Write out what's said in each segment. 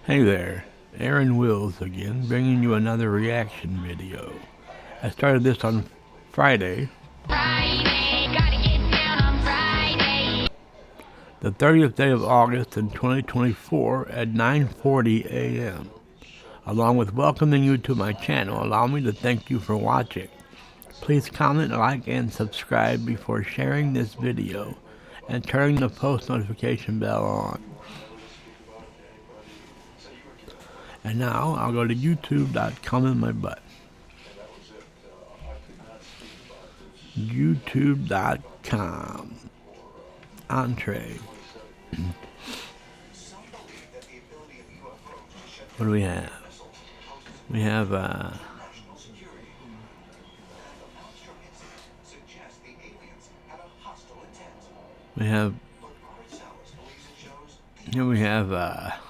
Hey there, Aaron Wills again, bringing you another reaction video. I started this on Friday, the 30th day of August in 2024 at 9:40 a.m. Along with welcoming you to my channel, allow me to thank you for watching. Please comment, like, and subscribe before sharing this video and turning the post notification bell on. And now I'll go to youtube.com in my butt. youtube.com. Entree. What do we have? We have here we have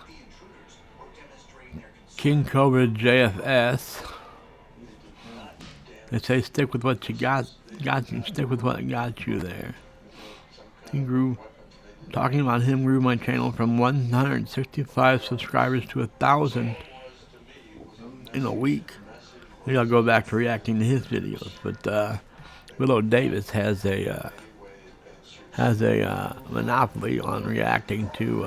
King Cobra JFS. They say stick with what you got stick with what got you there. Talking about him grew my channel from 165 subscribers to 1,000 in a week. Maybe I'll go back to reacting to his videos. But Willow Davis has a monopoly on reacting to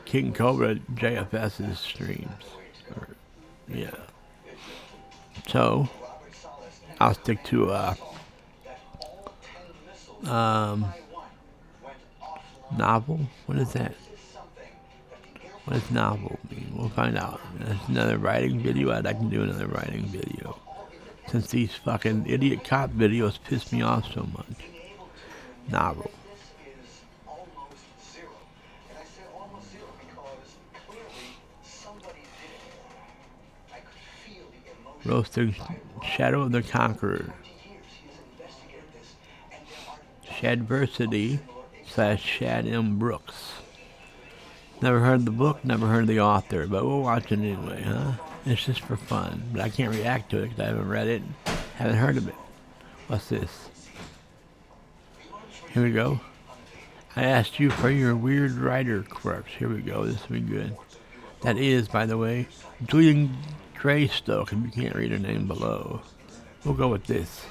King Cobra JFS's streams. Yeah. So I'll stick to novel. What is that? What does novel mean? We'll find out. That's another writing video. I'd like to do another writing video, since these fucking idiot cop videos piss me off so much. Novel. Roasting Shadow of the Conqueror. Shadversity / Shad M. Brooks. Never heard the book, never heard the author, but we'll watch it anyway, huh? It's just for fun, but I can't react to it because I haven't read it, haven't heard of it. What's this? Here we go. I asked you for your weird writer quirks. Here we go, this will be good. That is, by the way, Julian Greystoke, if you can't read her name below. We'll go with this.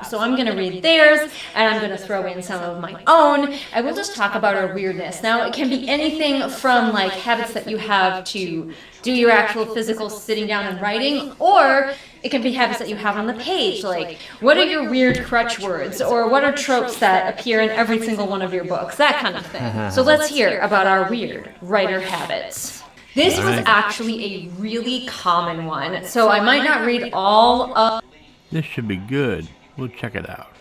So I'm going to read theirs, and I'm going to throw in some of my own. I will just talk about our weirdness. Now, it can be anything from like habits that you have to do your actual physical sitting down and writing, or it can be habits that you have on the page, like what are your weird crutch words, or what are tropes that appear in every single one of your books, that kind of thing. So let's hear about our weird writer habits. This was actually a really common one, so I might not read all of... This should be good. We'll check it out.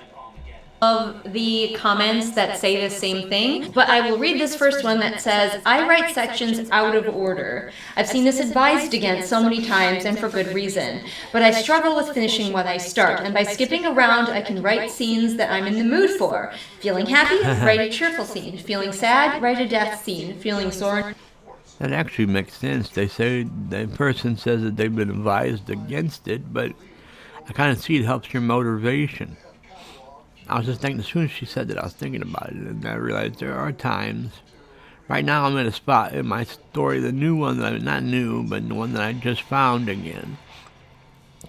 Of the comments that say the same thing, but I will read this first one that says, I write sections out of order. I've seen this advised against so many times and for good reason, but I struggle with finishing what I start, and by skipping around I can write scenes that I'm in the mood for. Feeling happy? Write a cheerful scene. Feeling sad? Write a death scene. Feeling sore? That actually makes sense. They say the person says that they've been advised against it, but I kind of see it helps your motivation. I was just thinking, as soon as she said that, I was thinking about it, and I realized there are times. Right now I'm at a spot in my story, the new one, that not new, but the one that I just found again.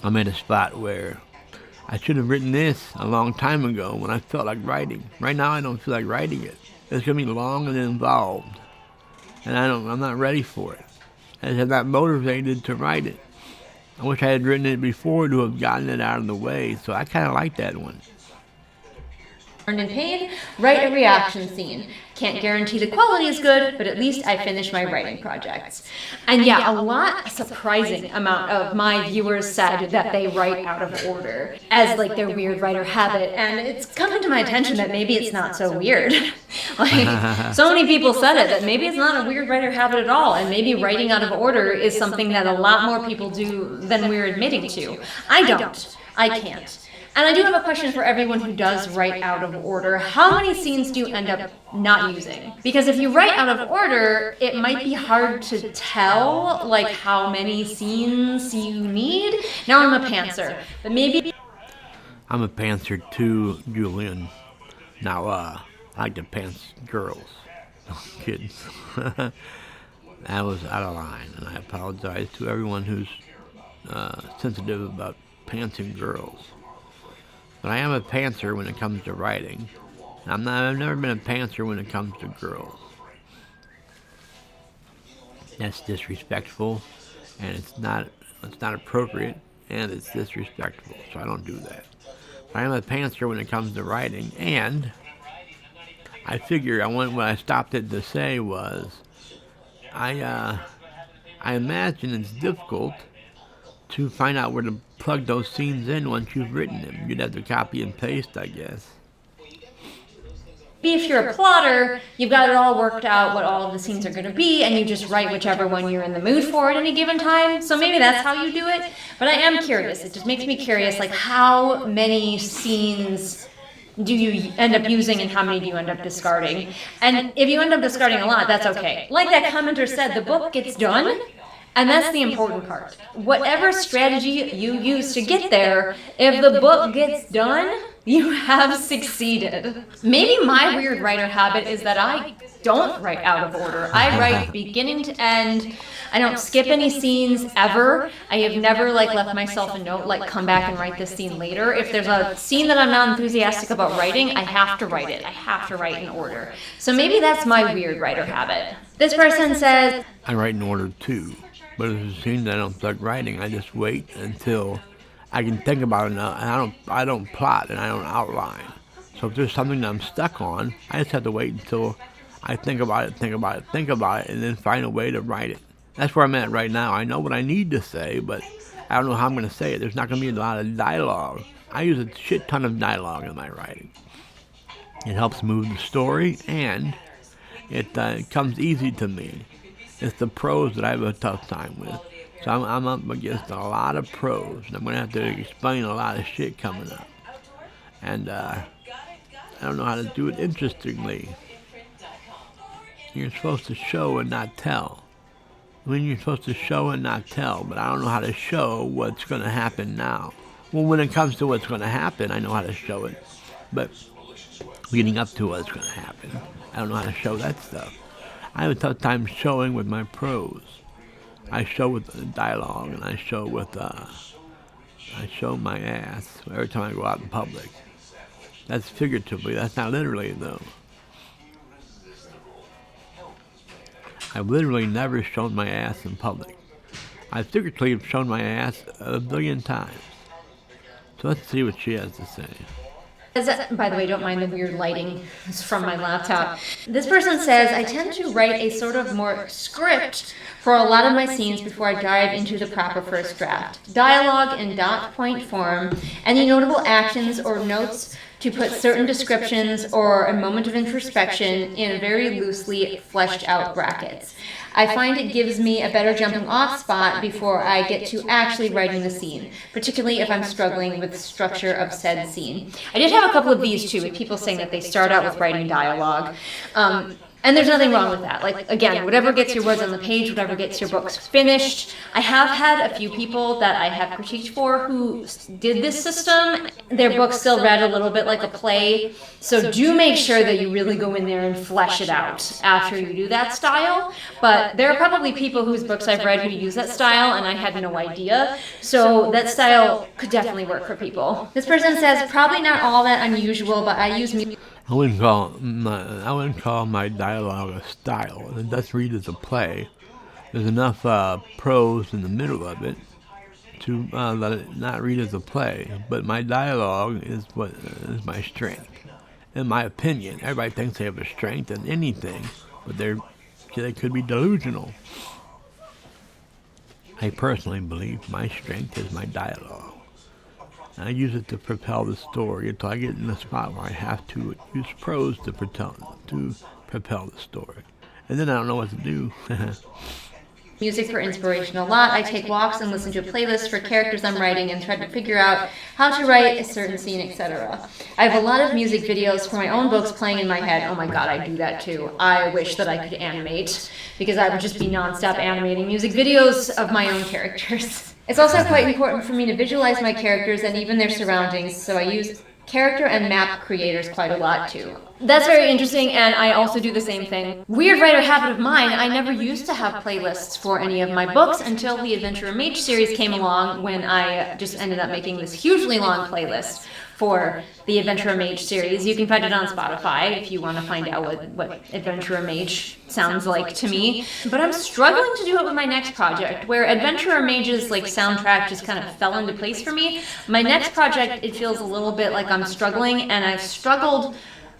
I'm at a spot where I should have written this a long time ago when I felt like writing. Right now I don't feel like writing it. It's going to be long and involved, and I'm not ready for it. I'm not motivated to write it. I wish I had written it before to have gotten it out of the way, so I kind of like that one. In pain, write a reaction scene. Can't guarantee the quality is good, but at least I finished my writing projects. And yeah, a surprising amount of my viewers said that they write out of order as like their weird writer habit, and it's come to my attention that maybe it's not so weird. Like, so many people said it, that maybe it's not a weird writer habit at all, and maybe writing out of order is something that a lot more people do than we're admitting to. I don't. I can't. And I do have a question for everyone who does write out of order. How many scenes do you end up not using? Because if you write out of order, it might be hard to tell like how many scenes you need. Now I'm a pantser, but maybe I'm a pantser too, Julian. Now, I like to pants girls. Kids. That was out of line, and I apologize to everyone who's sensitive about pantsing girls. But I am a pantser when it comes to writing. I've never been a pantser when it comes to girls. That's disrespectful, and it's not appropriate, and it's disrespectful. So I don't do that. But I am a pantser when it comes to writing, and I figure what I stopped it to say was, I imagine it's difficult to find out where to plug those scenes in once you've written them. You'd have to copy and paste, I guess. if you're a plotter, you've got it all worked out what all of the scenes are going to be, and you just write whichever one you're in the mood for at any given time. So maybe that's how you do it. But I am curious. It just makes me curious, like how many scenes do you end up using and how many do you end up discarding? And if you end up discarding a lot, that's okay. Like that commenter said, the book gets done. And that's the important part. Whatever strategy you use to get there, if the book gets done, you have succeeded. Maybe my weird writer habit is that I don't write out of order. I write beginning to end. I don't skip any scenes ever. I have never left myself a note come back and write this scene later. If there's a scene that I'm not enthusiastic about writing, I have to write it. I have to write in order. So maybe that's my weird writer habit. This person says, I write in order too. But if it's a scene that I don't start writing, I just wait until I can think about it enough, and I don't plot and I don't outline. So if there's something that I'm stuck on, I just have to wait until I think about it, and then find a way to write it. That's where I'm at right now. I know what I need to say, but I don't know how I'm going to say it. There's not going to be a lot of dialogue. I use a shit ton of dialogue in my writing. It helps move the story, and it comes easy to me. It's the prose that I have a tough time with. So I'm up against a lot of prose, and I'm going to have to explain a lot of shit coming up. And I don't know how to do it interestingly. You're supposed to show and not tell. You're supposed to show and not tell, but I don't know how to show what's going to happen now. Well, when it comes to what's going to happen, I know how to show it. But leading up to what's going to happen, I don't know how to show that stuff. I have a tough time showing with my prose. I show with dialogue, and I show my ass every time I go out in public. That's figuratively. That's not literally, though. I've literally never shown my ass in public. I figuratively have shown my ass a billion times. So let's see what she has to say. By the way, don't mind the weird lighting. It's from my laptop. This person says, I tend to write a sort of more script for a lot of my scenes before I dive into the proper first draft. Dialogue in dot point form, any notable actions or notes to put certain descriptions or a moment of introspection in very loosely fleshed out brackets. I find it gives me a better jumping off spot before I get to actually writing the scene, particularly if I'm struggling with the structure of said scene. I did have a couple of these too, with people saying that they start out with writing dialogue. And there's nothing wrong with that. Again, whatever gets your words on the page, whatever gets your books finished. I have had a few people that I have critiqued for who did this system. Their books still read a little bit like a play. So do make sure that you really go in there and flesh it out after you do that style. But there are probably people whose books I've read who use that style, and I had no idea. So that style could definitely work for people. This person says, probably not all that unusual, but I use music. I wouldn't call my dialogue a style. It does read as a play. There's enough prose in the middle of it to let it not read as a play. But my dialogue is what is my strength. In my opinion, everybody thinks they have a strength in anything, but they could be delusional. I personally believe my strength is my dialogue. I use it to propel the story until I get in a spot where I have to use prose to propel the story. And then I don't know what to do. music for inspiration a lot. I take walks and listen to a playlist for characters I'm writing and try to figure out how to write a certain scene, etc. I have a lot of music videos for my own books playing in my head. Oh my god, I do that too. I wish that I could animate, because I would just be nonstop animating music videos of my own characters. It's also quite important for me to visualize my characters and even their surroundings, so I use character and map creators quite a lot too. That's very interesting, and I also do the same thing. Weird writer habit of mine, I never used to have playlists for any of my books until the Adventurer Mage series came along, when I just ended up making this hugely long playlist for the Adventurer Mage series. You can find it on Spotify if you want to find out what Adventurer Mage sounds like to me. But I'm struggling to do it with my next project, where Adventurer Mage's like soundtrack just kind of fell into place for me. My next project, it feels a little bit like I'm struggling, and I've struggled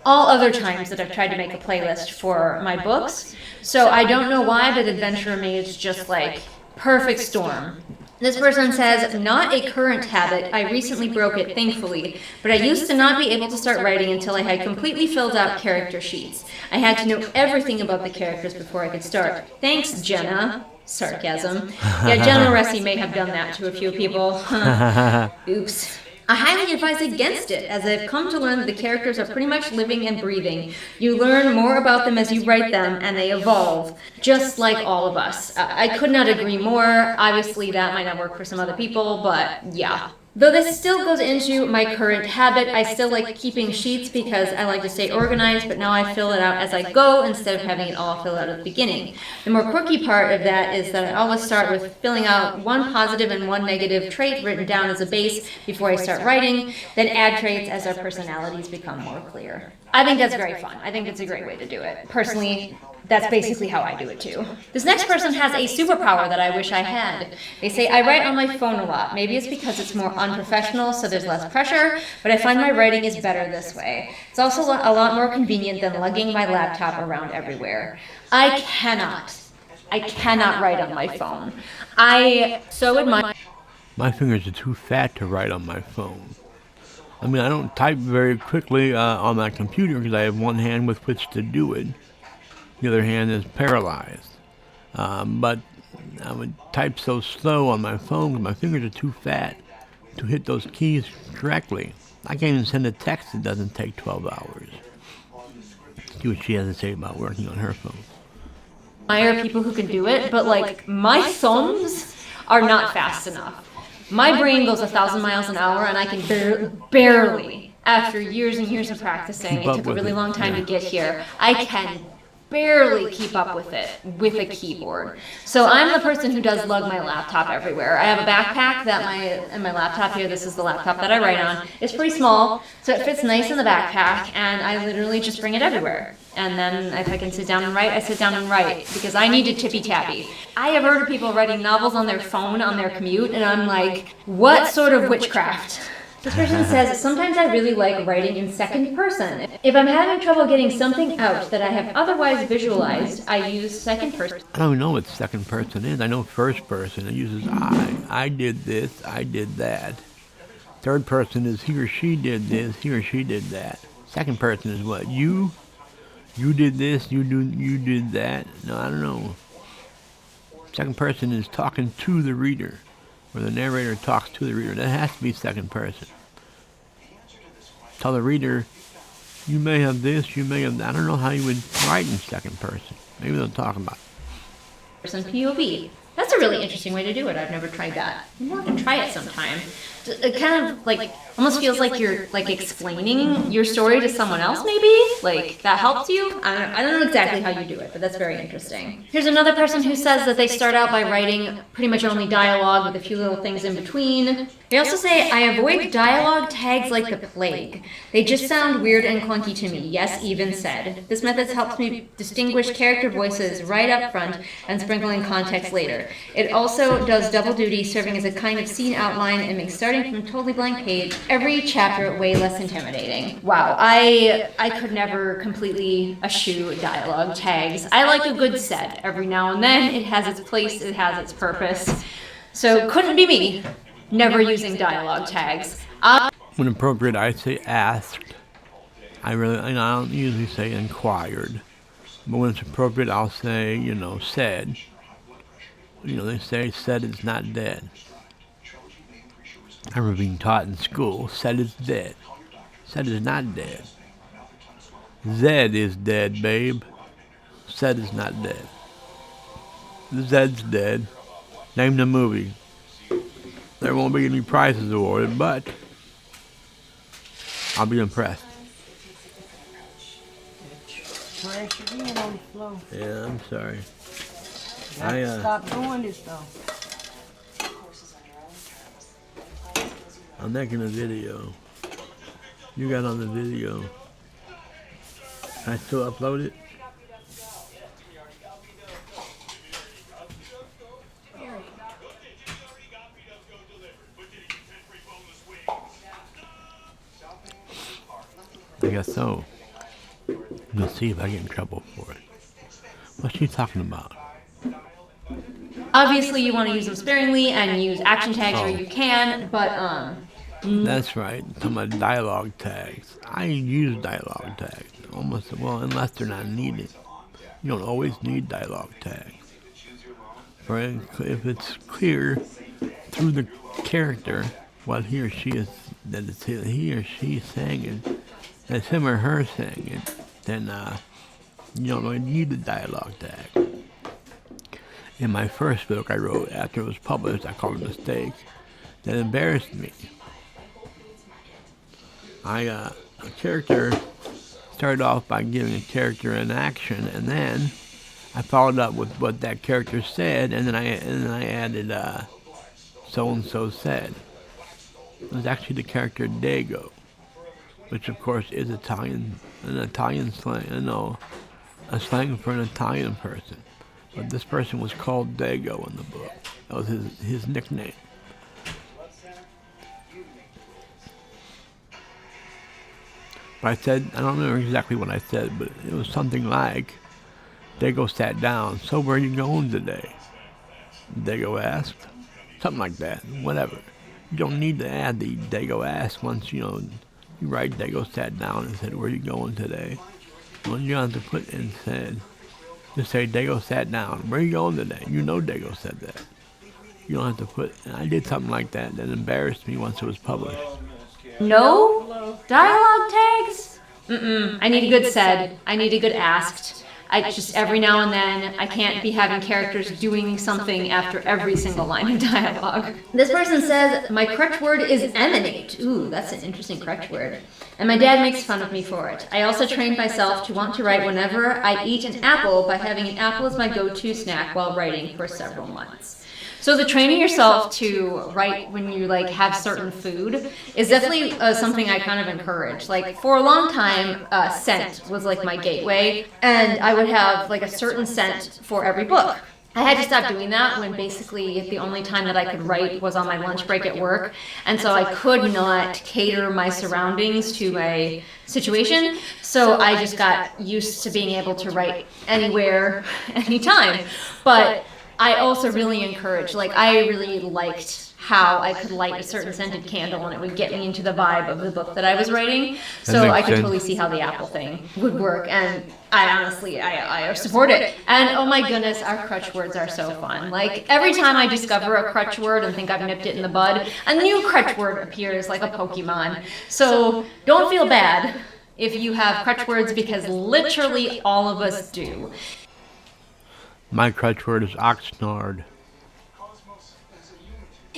all other times that I've tried to make a playlist for my books. So I don't know why, but Adventurer Mage just like perfect storm. This person says, not a current habit, I recently broke it, thankfully, but I used to not be able to start writing until I had completely filled out character sheets. I had to know everything about the characters before I could start. Thanks, Jenna. Sarcasm. Yeah, Jenna Ressi may have done that to a few people. Oops. I highly advise against it, as I've come to learn that the characters are pretty much living and breathing. You learn more about them as you write them, and they evolve, just like all of us. I could not agree more. Obviously, that might not work for some other people, but yeah. Though this still goes into my current habit, I still like keeping sheets because I like to stay organized, but now I fill it out as I go instead of having it all filled out at the beginning. The more quirky part of that is that I always start with filling out one positive and one negative trait written down as a base before I start writing, then add traits as our personalities become more clear. I think that's very fun. I think it's a great way to do it. Personally, that's basically how I do it too. This next person has a superpower that I wish I had. They say, I write on my phone a lot. Maybe it's because it's more unprofessional, so there's less pressure, but I find my writing is better this way. It's also a lot more convenient than lugging my laptop around everywhere. I cannot write on my phone. I so admire. My fingers are too fat to write on my phone. I mean, I don't type very quickly on my computer because I have one hand with which to do it. The other hand is paralyzed. But I would type so slow on my phone because my fingers are too fat to hit those keys correctly. I can't even send a text that doesn't take 12 hours. See what she has to say about working on her phone. Admire people who can do it, but like my thumbs are not fast enough. My brain goes 1,000 miles an hour, and I can barely, after years and years of practicing, it took a really long time to get here, I can barely keep up with it with a keyboard. So I'm the person who does lug my laptop everywhere. I have a backpack that my laptop here, this is the laptop that I write on. It's pretty small, so it fits nice in the backpack, and I literally just bring it everywhere. And then if I can sit down and write, I sit down and write, because I need to tippy-tappy. I have heard of people writing novels on their phone on their commute, and I'm like, what sort of witchcraft? This person says, sometimes I really like writing in second person. If I'm having trouble getting something out that I have otherwise visualized, I use second person. I don't know what second person is. I know first person. It uses I. I did this, I did that. Third person is he or she did this, he or she did that. Second person is what? You? You did this, you did that. No, I don't know. Second person is talking to the reader, where the narrator talks to the reader. That has to be second person. Tell the reader, you may have this, you may have that. I don't know how you would write in second person. Maybe they'll talk about it. Person POV. That's a really interesting way to do it. I've never tried that. Maybe I can try it sometime. It kind of like almost feels like you're like explaining your story to someone else, maybe? Like that helps you? I don't know exactly how you do it, but that's very interesting. Here's another person who says that they start out by writing pretty much only dialogue with a few little things in between. They also say, I avoid dialogue tags like the plague. They just sound weird and clunky to me. Yes, even said. This method helps me distinguish character voices right up front and sprinkle in context later. It also does double duty, serving as a kind of scene outline and makes starting from a totally blank page every chapter way less intimidating. Wow, I could never completely eschew dialogue tags. I like a good set every now and then. It has its place, it has its purpose. So couldn't be me. Never using dialogue tags. When appropriate, I say asked. I don't usually say inquired. But when it's appropriate, I'll say, said. They say said is not dead. I remember being taught in school, said is dead. Said is not dead. Zed is dead, babe. Said is not dead. Zed's dead. Name the movie. There won't be any prizes awarded, but I'll be impressed. Trash again on the floor. Yeah, I'm sorry. Stop doing this though. I'm making a video. You got on the video. Can I still upload it? I guess so. Let's see if I get in trouble for it. What's she talking about? Obviously, you want to use them sparingly and use action tags where you can, but That's right. Talking about dialogue tags. I use dialogue tags unless they're not needed. You don't always need dialogue tags. If it's clear through the character what he or she is, that it's he or she saying it, that's him or her saying it, then you don't really need the dialogue tag. In my first book I wrote after it was published, I called it Mistake, that embarrassed me. A character started off by giving a character an action, and then I followed up with what that character said, and then I added so and so said. It was actually the character Dago, which of course is an Italian slang, a slang for an Italian person. But this person was called Dago in the book. That was his nickname. But I don't remember exactly what I said, but it was something like, Dago sat down. So where are you going today? Dago asked. Something like that. Whatever. You don't need to add the Dago asked once, you write Dago sat down and said, where are you going today? Well, you don't have to put in said. Just say Dago sat down. Where are you going today? You know Dago said that. You don't have to put, and I did something like that embarrassed me once it was published. no dialogue tags? I need a good said. I need a good asked. I just, every now and then, I can't be having characters doing something after every single line of dialogue. This person says, my correct word is emanate. Ooh, that's an interesting correct word. And my dad makes fun of me for it. I also trained myself to want to write whenever I eat an apple by having an apple as my go-to snack while writing for several months. So the training yourself to write when you have certain food is definitely something I kind of encourage. Like for a long time, scent was like my gateway, and I would have like a certain scent for every book. I had to stop doing that when basically the only time that I could write was on my lunch break at work, and so I could not cater my surroundings to my situation, so I just got used to being able to write anywhere, anytime. But I also really encourage, I really liked how I could light a certain scented candle and it would get me into the vibe of the book that I was writing. So I could totally see how the apple thing would work, and I honestly, I support it. And oh my goodness, our crutch words are so fun. Every time I discover a crutch word and think I've nipped it in the bud, a new crutch word appears like a Pokemon. So don't feel bad if you have crutch words, because literally all of us do. My crutch word is Oxnard.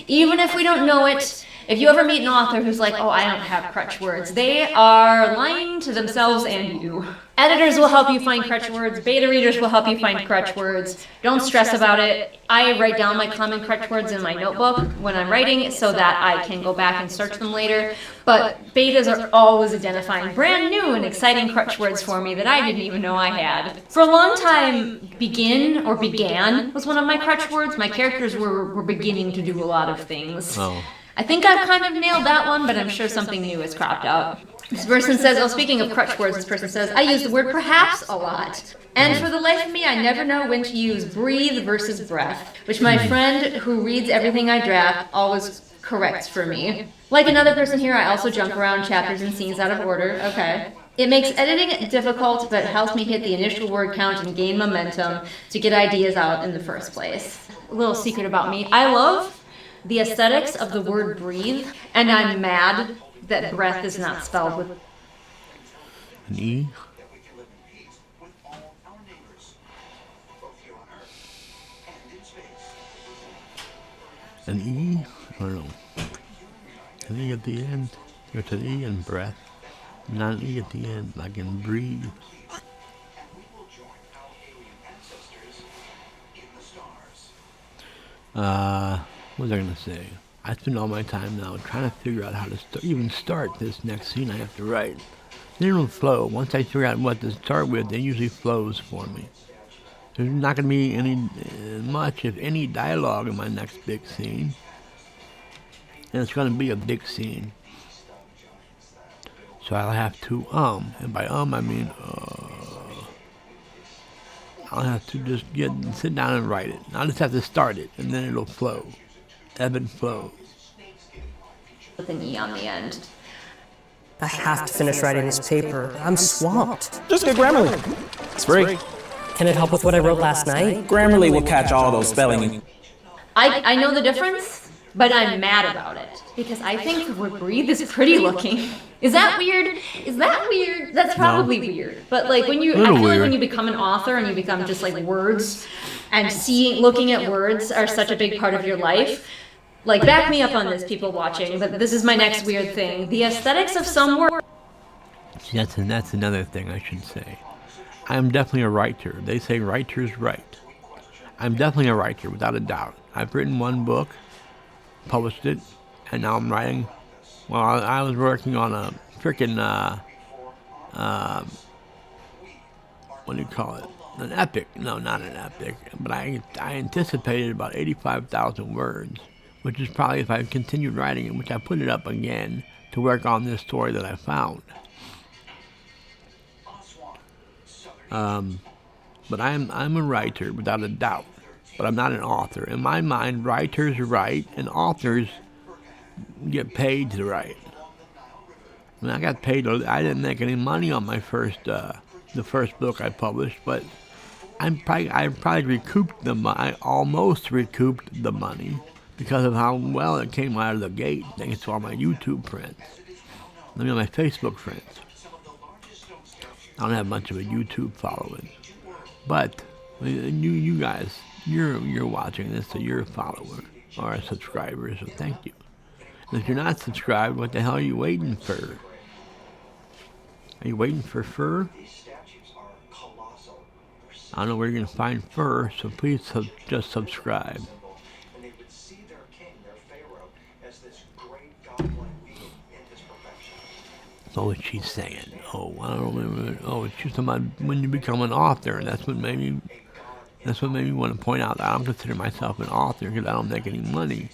Even if we don't know it, if you ever meet an author who's like, oh, I don't have crutch words, they are lying to themselves and you. Editors will help you find crutch words. Beta readers will help you find crutch words. Don't stress about it. I write down my common crutch words in my notebook when I'm writing so that I can go back and search them later. But betas are always identifying brand new and exciting crutch words for me that I didn't even know I had. For a long time, begin or began was one of my crutch words. My characters were beginning to do a lot of things. Oh. I think I've kind of nailed that one, but I'm sure something new has cropped up. This person says, speaking of crutch words, this person says, I use the word perhaps a lot. And for the life of me, I never know when to use breathe versus breath, which my friend who reads everything I draft always corrects for me. Like another person here, I also jump around chapters and scenes out of order. Okay. It makes editing difficult, but helps me hit the initial word count and gain momentum to get ideas out in the first place. A little secret about me. I love the aesthetics of the word breathe, and I'm mad that breath is not spelled with An E. An E? I don't know. An E at the end. It's an E in breath. Not an E at the end, like in breathe. What was I gonna say? I spend all my time now trying to figure out how to even start this next scene I have to write. Then it'll flow. Once I figure out what to start with, it usually flows for me. There's not gonna be any much, if any, dialogue in my next big scene, and it's gonna be a big scene. So I'll have to and by I mean I'll have to just sit down and write it. I'll just have to start it, and then it'll flow, ebb and flow. an E on the end. I have to finish writing this paper. I'm swamped. Just get Grammarly. It's free. Can it help with what I wrote last night? Grammarly will catch all those spelling. I know the difference, but I'm mad about it because I think the word breathe is pretty looking. Is that weird? Is that weird? That's probably weird. But like when you, I feel like when you become an author and you become just like words and looking at words are such a big part of your life. Like back me up on this, people watching, but this is my next weird thing. The aesthetics of some words. That's another thing I should say. I'm definitely a writer. They say writers write. I'm definitely a writer, without a doubt. I've written one book, published it, and now I'm writing. Well, I was working on a freaking, what do you call it? An epic. No, not an epic. But I anticipated about 85,000 words, which is probably, if I continued writing it, which I put it up again to work on this story that I found. But I'm a writer, without a doubt. But I'm not an author. In my mind, writers write, and authors get paid to write. I mean, I got paid. I didn't make any money on my the first book I published, but I probably recouped I almost recouped the money because of how well it came out of the gate, thanks to all my YouTube friends. I mean, my Facebook friends. I don't have much of a YouTube following, but you guys, you're watching this, so you're a follower or a subscriber, so thank you. And if you're not subscribed, what the hell are you waiting for? Are you waiting for fur? I don't know where you're going to find fur, so please just subscribe. So what she's saying? Oh, I don't remember. Oh, it's just about when you become an author, and that's what made me want to point out that I don't consider myself an author because I don't make any money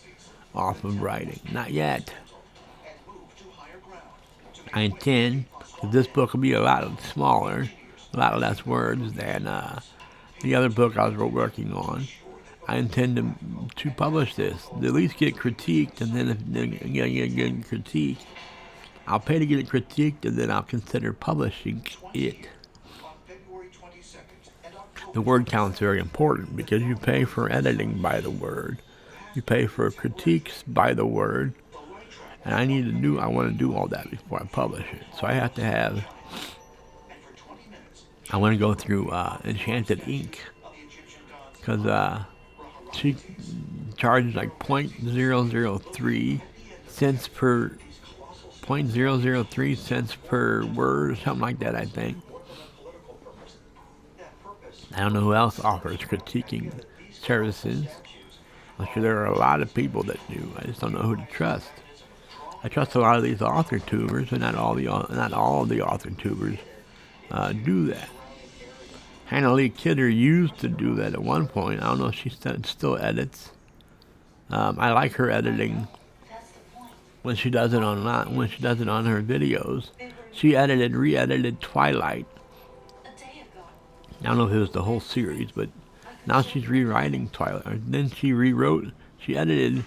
off of writing. Not yet. I intend that this book will be a lot smaller, a lot less words than the other book I was working on. I intend to publish this, to at least get critiqued, and then if they get critiqued, I'll pay to get it critiqued, and then I'll consider publishing it. The word count's very important because you pay for editing by the word. You pay for critiques by the word. And I want to do all that before I publish it. So I want to go through Enchanted Ink. Because she charges like 0.003 cents per 0.003 cents per word or something like that, I think. I don't know who else offers critiquing services. I'm sure there are a lot of people that do. I just don't know who to trust. I trust a lot of these author tubers, and not all of the author tubers do that. Hannah Lee Kidder used to do that at one point. I don't know if she still edits. I like her editing when she does it on her videos. She re-edited Twilight. I don't know if it was the whole series, but now she's rewriting Twilight. Then she edited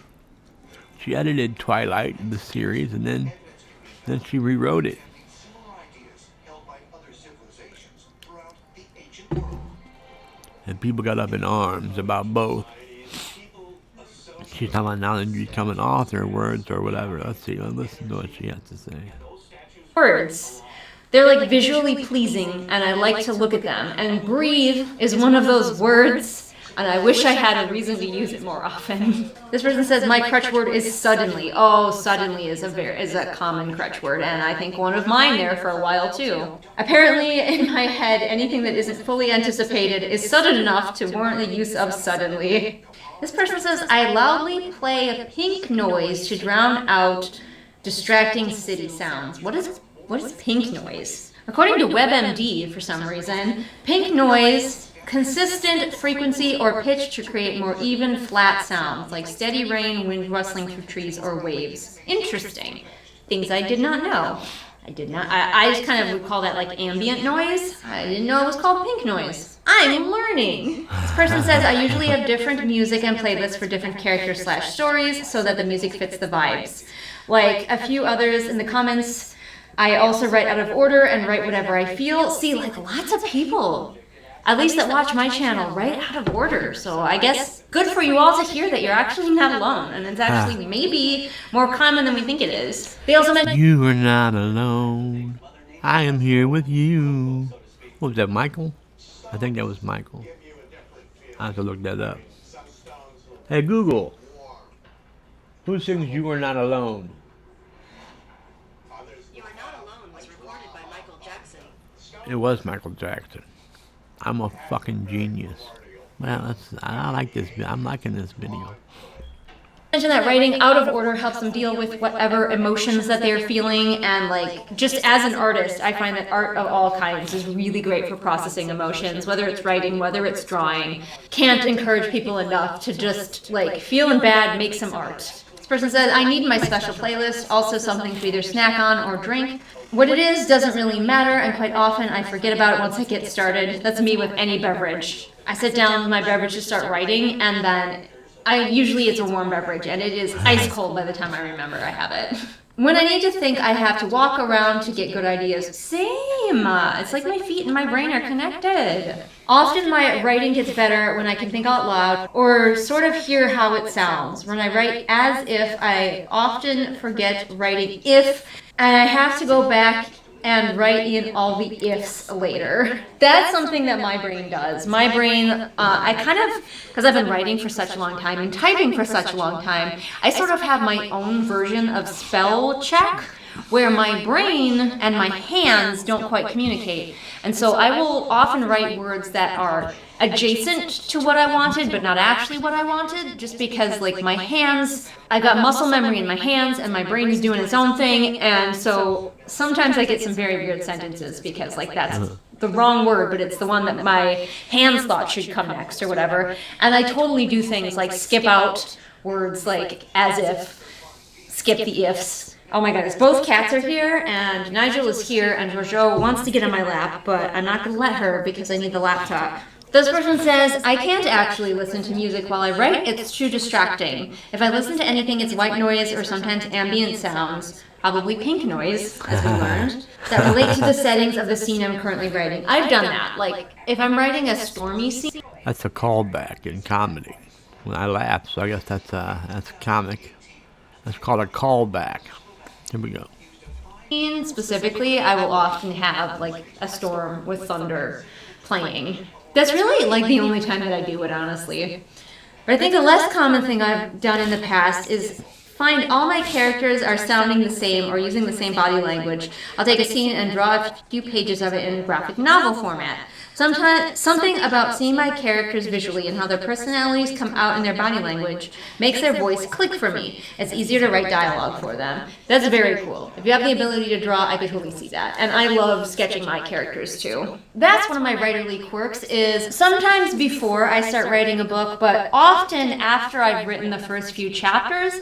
Twilight, the series, and then she rewrote it. and people got up in arms about both. She's talking about now that you become an author, words or whatever. Let's see. Let's listen to what she has to say. Words. They're like visually pleasing, and I like to look at them. And breathe is one of those words, and I wish I had a reason to use it more often. This person says my crutch word is suddenly. Oh, suddenly is a common crutch word, and I think one of mine there for a while too. Apparently, in my head, anything that isn't fully anticipated is sudden enough to warrant the use of suddenly. This person says I loudly play a pink noise to drown out distracting city sounds. What is pink noise? According to WebMD, for some reason, pink noise, consistent frequency or pitch to create more even, flat sounds, like steady rain, wind rustling through trees, or waves. Interesting. Things I did not know. I just kind of would call that like ambient noise. I didn't know it was called pink noise. I'm learning. This person says I usually have different music and playlists for different characters / stories so that the music fits the vibes. Like a few others in the comments, I also write out of order and write whatever I feel. See, like lots of people, at least that watch my channel, write out of order. So I guess good for you all to hear that you're actually not alone. And it's actually maybe more common than we think it is. They also mentioned You are not alone. I am here with you. What was that, Michael? I think that was Michael. I have to look that up. Hey, Google. Who sings You Are Not Alone? You Are Not Alone was recorded by Michael Jackson. It was Michael Jackson. I'm a fucking genius. Well, I like this. I'm liking this video. that writing out of order helps them deal with whatever emotions that they're feeling, and like just as an artist, I find that art of all kinds is really great for processing emotions, whether it's writing, whether it's drawing. Can't encourage people enough to just like feeling bad, make some art. This person said, I need my special playlist, also something to either snack on or drink. What it is doesn't really matter, and quite often I forget about it once I get started. That's me with any beverage. I sit down with my beverage to start writing, and then usually it's a warm beverage, and it is ice cold by the time I remember I have it. When I need to think, I have to walk around to get good ideas. Same! It's like my feet and my brain are connected. Often my writing gets better when I can think out loud or sort of hear how it sounds. When I write as if, I often forget writing if, and I have to go back and write in all the ifs later. That's something that my brain does. My brain, I kind of, because I've been writing for such a long time and typing for such a long time, I sort of have my own version of spell check where my brain and my hands don't quite communicate. And so I will often write words that are adjacent to what I wanted, but not actually what I wanted, just because like my hands, I got muscle memory in my hands and my brain is doing its own thing, and so sometimes I get some very weird sentences because like that's the wrong word, but it's the one that my hands thought should come next or whatever. And I totally do things like skip out words like as if, skip the ifs. Oh my goodness, both cats are here, and Nigel is here, and Jojo wants to get on my lap, but I'm not going to let her because I need the laptop. This person says, I can't actually listen to music while I write, it's too distracting. If I listen to anything, it's white noise or sometimes ambient sounds, probably pink noise, as we learned, that relate to the settings of the scene I'm currently writing. I've done that. Like, if I'm writing a stormy scene... That's a callback in comedy. When I laugh, so I guess that's a comic. That's called a callback. Here we go. Specifically, I will often have like a storm with thunder playing. That's really like the only time that I do it, honestly. But I think the less common thing I've done in the past is find all my characters are sounding the same or using the same body language. I'll take a scene and draw a few pages of it in graphic novel format. Sometimes something about seeing my characters visually and how their personalities come out in their body language makes their voice click for me. It's easier to write dialogue for them. That's very cool. If you have the ability to draw, I could totally see that. And I love sketching my characters too. That's one of my writerly quirks is sometimes before I start writing a book, but often after I've written the first few chapters,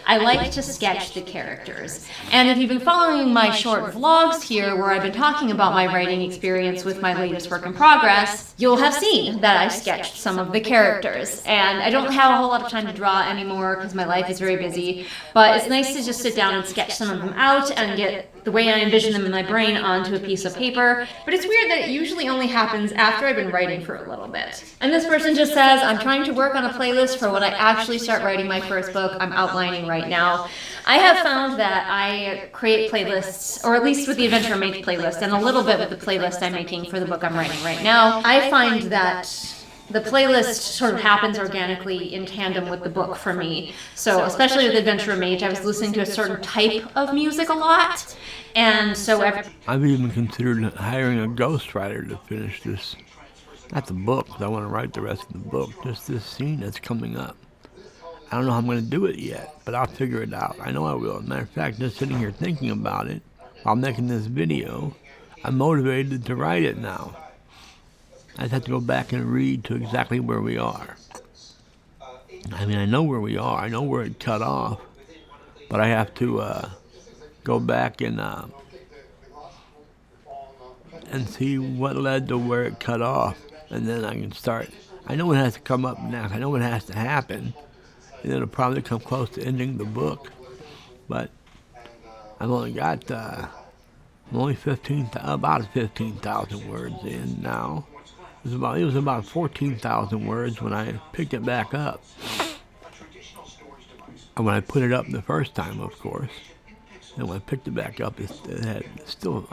I like to sketch the characters. And if you've been following my short vlogs here where I've been talking about my writing experience with my latest work in progress, you'll have seen that I sketched some of the characters. And I don't have a whole lot of time to draw anymore because my life is very busy, but it's nice to just sit down and sketch some of them out and get the way I envision them in my brain onto a piece of paper. But it's weird that it usually only happens after I've been writing for a little bit. And this person just says, I'm trying to work on a playlist for when I actually start writing my first book. I'm outlining right now. I have found that I create playlists, or at least with the Adventure Mage playlist, and a little bit with the playlist I'm making for the book I'm writing right now. I find that the playlist sort of happens organically in tandem with the book for me. So especially with Adventure Mage, I was listening to a certain type of music a lot. And so I've even considered hiring a ghostwriter to finish this. Not the book, 'cause I want to write the rest of the book. Just this scene that's coming up. I don't know how I'm going to do it yet, but I'll figure it out. I know I will. As a matter of fact, just sitting here thinking about it while making this video, I'm motivated to write it now. I just have to go back and read to exactly where we are. I mean, I know where we are. I know where it cut off, but I have to go back and see what led to where it cut off, and then I can start. I know it has to come up next. I know it has to happen, and it'll probably come close to ending the book. But I've only got I'm only about 15,000 words in now. It was about 14,000 words when I picked it back up. And when I put it up the first time, of course. And when I picked it back up, I guess it still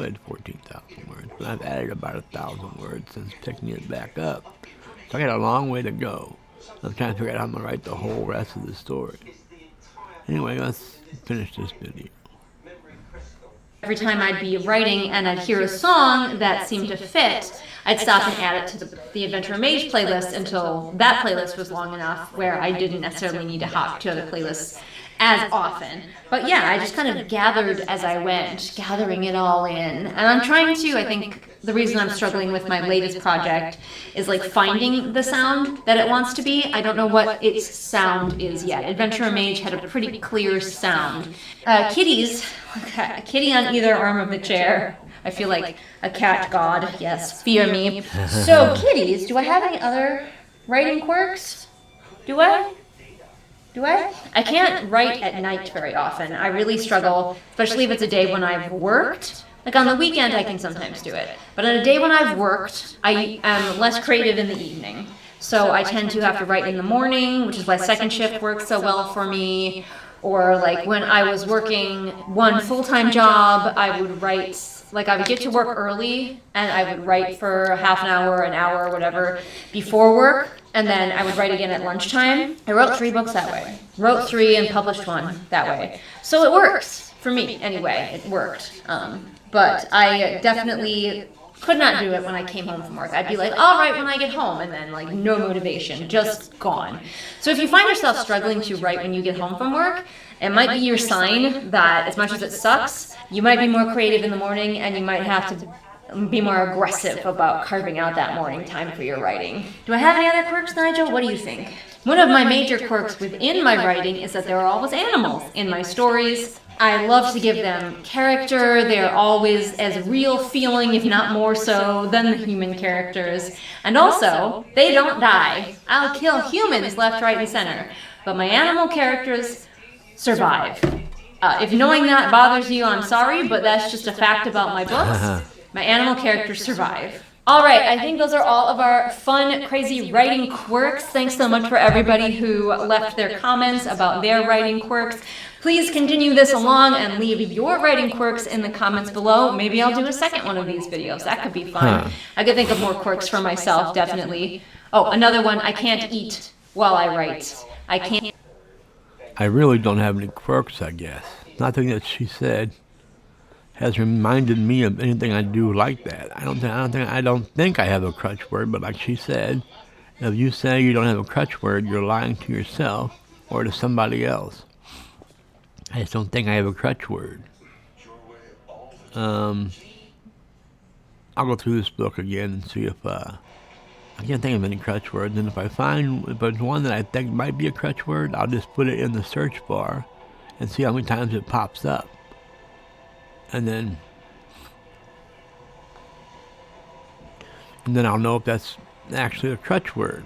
had 14,000 words. But I've added about 1,000 words since picking it back up. So I got a long way to go. I'm trying to figure out how I'm going to write the whole rest of the story. Anyway, let's finish this video. every time I'd be writing and I'd hear a song that seemed to fit, I'd stop and add it to the Adventure Mage playlist until that playlist was long enough where I didn't necessarily need to hop to other playlists as often. But yeah, I just kind of gathered as I went, gathering it all in. And I'm trying to, I think the reason I'm struggling with my latest project is like finding the sound that it wants to be. I don't know what its sound is yet. Adventure Mage had a pretty clear sound. Kitties, a kitty on either arm of the chair. I feel like a cat god, yes, fear me. So kitties, do I have any other writing quirks? Do I? I can't write at night very often. I really struggle, especially if it's a day when I've worked. Like on the weekend, I can sometimes do it. But on a day when I've worked, I am less creative in the evening. So I tend to have to write in the morning, which is why second shift works so well for me. Or like when I was working one full-time job, I would write, like I would get to work early and I would write for half an hour, whatever, before work. And then I would write again at lunchtime. I wrote 3 books that way. Wrote 3 and published 1 that way. So it works, for me anyway, it worked. But I definitely could not do it when I came home from work. I'd be like, I'll write when I get home, and then like no motivation, just gone. So if you find yourself struggling to write when you get home from work, it might be your sign that as much as it sucks, you might be more creative in the morning and you might have to be more aggressive about carving out that morning time for your writing. Do I have any other quirks, Nigel? What do you think? One of my major quirks within my writing is that there are always animals in my stories. I love to give them character. They're always as real feeling, if not more so, than the human characters. And also, they don't die. I'll kill humans left, right, and center. But my animal characters survive. If knowing that bothers you, I'm sorry, but that's just a fact about my books. My animal characters survive. All right, I think those are all of our fun, crazy writing quirks. Thanks so much for everybody who left their comments about their writing quirks. Please continue this along and leave your writing quirks in the comments below. Maybe I'll do a second one of these videos. That could be fun. I could think of more quirks for myself, definitely. Oh, another one, I can't eat while I write. I can't. I really don't have any quirks, I guess. Nothing that she said has reminded me of anything I do like that. I don't think I have a crutch word, but like she said, if you say you don't have a crutch word, you're lying to yourself or to somebody else. I just don't think I have a crutch word. I'll go through this book again and see if I can't think of any crutch words, and if there's one that I think might be a crutch word, I'll just put it in the search bar and see how many times it pops up. And then I'll know if that's actually a crutch word.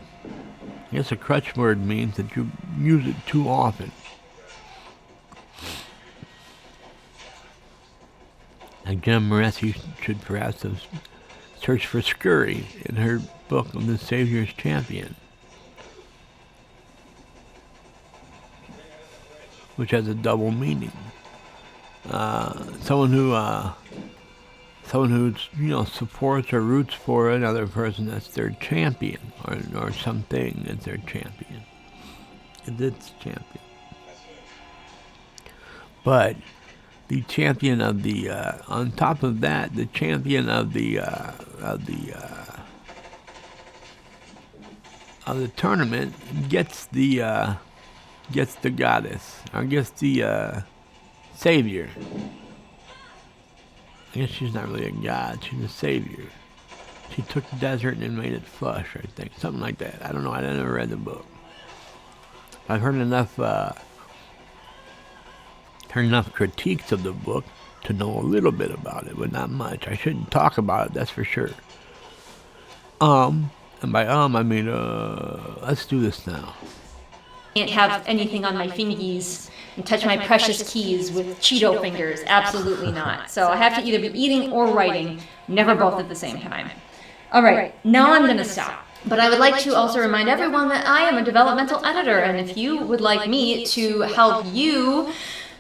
I guess a crutch word means that you use it too often. Like Jenna Moretti should perhaps have searched for scurry in her book on the Savior's Champion, which has a double meaning. Someone who supports or roots for another person, that's their champion, or something that's their champion. It's its champion. But the champion of the on top of that, the champion of the tournament gets the goddess, or gets the savior. I guess she's not really a god, she's a savior. She took the desert and made it flush, I think. Something like that. I don't know, I never read the book. I've heard enough critiques of the book to know a little bit about it, but not much. I shouldn't talk about it, that's for sure. And by I mean, let's do this now. Can't have anything on my fingies and touch my precious keys with Cheeto fingers. Absolutely not. So I have to either be eating or writing, never both at the same time. All right, now I'm going to stop. But I would like to also remind everyone that I am a developmental editor, and if you would like me to help you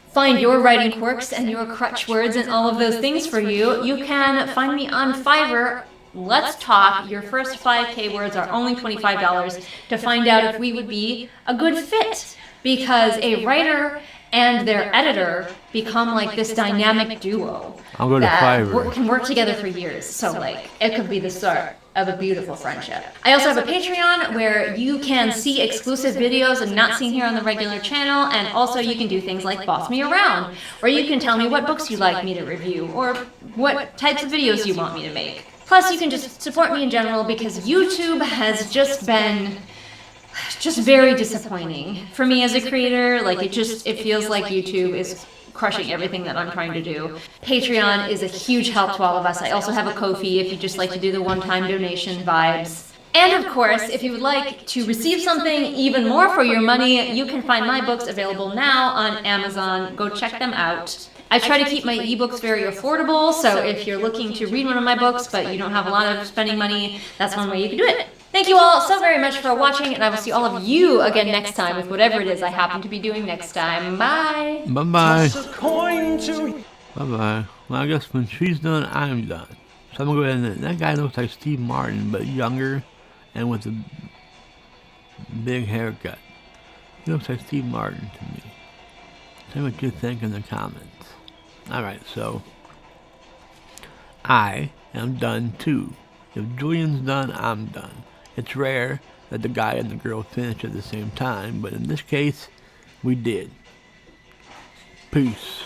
find your writing quirks and your crutch words and all of those things for you, you can find me on Fiverr. Let's talk. Your first 5K words are only $25 to find out if we would be a good fit, because a writer and their editor become like this dynamic duo I'll go to Fiverr. can work together for years. So like it could be the start of a beautiful friendship. I also have a Patreon where you can see exclusive videos and not seen here on the regular channel, and also you can do things like boss me around, or you can tell me what books you'd like me to review, or what types of videos you want me to make. Plus, you can just support me in general, because YouTube has just been very disappointing for me as a creator. Like it feels like YouTube is crushing everything that I'm trying to do. Patreon is a huge help to all of us. I also have a Ko-fi if you just like to do the one-time donation vibes. And of course, if you would like to receive something even more for your money, you can find my books available now on Amazon. Go check them out. I try to keep my ebooks very affordable, so if you're looking to read one of my books but you don't have a lot of spending money, that's one way you can do it. Thank you all so very much for watching, and I will see all of you again next time with whatever it is I happen to be doing next time. Bye! Bye-bye. Bye-bye. Well, I guess when she's done, I'm done. So I'm going to go ahead and... That guy looks like Steve Martin, but younger and with a big haircut. He looks like Steve Martin to me. Tell me what you think in the comments. Alright, so I am done too. If Julian's done, I'm done. It's rare that the guy and the girl finish at the same time, but in this case, we did. Peace.